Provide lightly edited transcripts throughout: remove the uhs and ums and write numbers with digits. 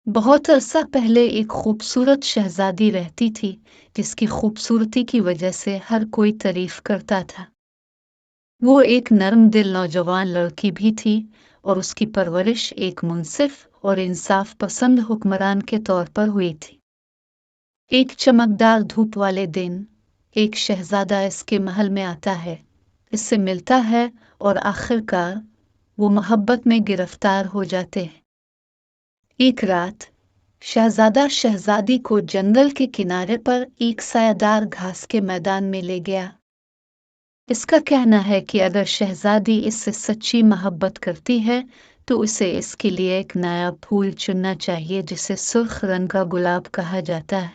बहुत अरसा पहले एक खूबसूरत शहजादी रहती थी जिसकी खूबसूरती की वजह से हर कोई तारीफ करता था। वो एक नरम दिल नौजवान लड़की भी थी और उसकी परवरिश एक मुंसिफ और इंसाफ पसंद हुक्मरान के तौर पर हुई थी। एक चमकदार धूप वाले दिन एक शहजादा इसके महल में आता है, इससे मिलता है और आखिरकार वो मोहब्बत में गिरफ्तार हो जाते हैं। एक रात शहजादा शहजादी को जंगल के किनारे पर एक सायादार घास के मैदान में ले गया। इसका कहना है कि अगर शहजादी इससे सच्ची मोहब्बत करती है तो उसे इसके लिए एक नया फूल चुनना चाहिए जिसे सुर्ख रंग का गुलाब कहा जाता है।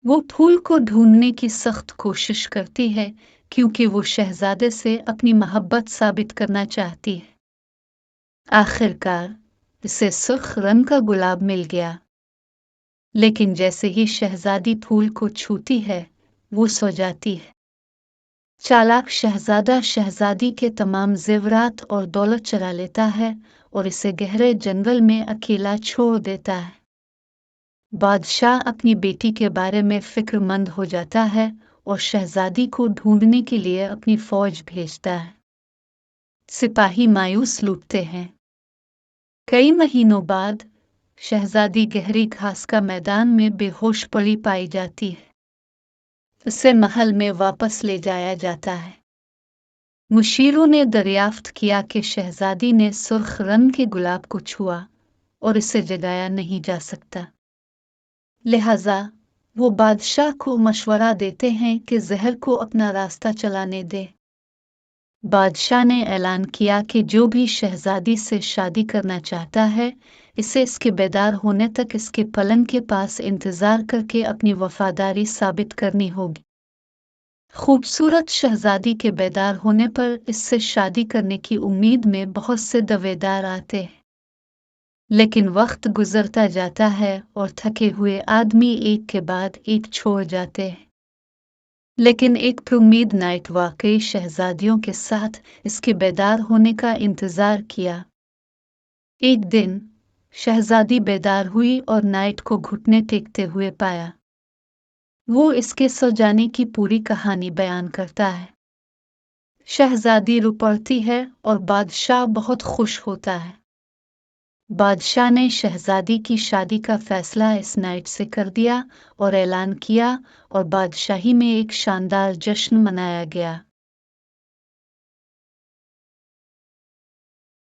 वो फूल को ढूंढने की सख्त कोशिश करती है क्योंकि वो शहजादे से अपनी मोहब्बत साबित करना चाहती है। आखिरकार इसे सुर्ख रंग का गुलाब मिल गया, लेकिन जैसे ही शहजादी फूल को छूती है वो सो जाती है। चालाक शहजादा शहजादी के तमाम जेवरात और दौलत चुरा लेता है और इसे गहरे जंगल में अकेला छोड़ देता है। बादशाह अपनी बेटी के बारे में फिक्रमंद हो जाता है और शहजादी को ढूंढने के लिए अपनी फौज भेजता है। सिपाही मायूस लूटते हैं। कई महीनों बाद शहजादी गहरी घास का मैदान में बेहोश पड़ी पाई जाती है। उसे महल में वापस ले जाया जाता है। मुशीरों ने दरियाफ्त किया कि शहजादी ने सुर्ख रंग के गुलाब को छुआ और इसे जगाया नहीं जा सकता। लिहाजा वो बादशाह को मशवरा देते हैं कि जहर को अपना रास्ता चलाने दे। बादशाह ने ऐलान किया कि जो भी शहजादी से शादी करना चाहता है इसे इसके बेदार होने तक इसके पलंग के पास इंतजार करके अपनी वफादारी साबित करनी होगी। खूबसूरत शहजादी के बेदार होने पर इससे शादी करने की उम्मीद में बहुत से दावेदार आते हैं, लेकिन वक्त गुजरता जाता है और थके हुए आदमी एक के बाद एक छोड़ जाते हैं। लेकिन एक उम्मीद नाइट वाकई शहजादियों के साथ इसके बेदार होने का इंतजार किया। एक दिन शहजादी बेदार हुई और नाइट को घुटने टेकते हुए पाया। वो इसके सो जाने की पूरी कहानी बयान करता है। शहजादी रो पड़ती है और बादशाह बहुत खुश होता है। बादशाह ने शहजादी की शादी का फैसला इस नाइट से कर दिया और ऐलान किया और बादशाही में एक शानदार जश्न मनाया गया।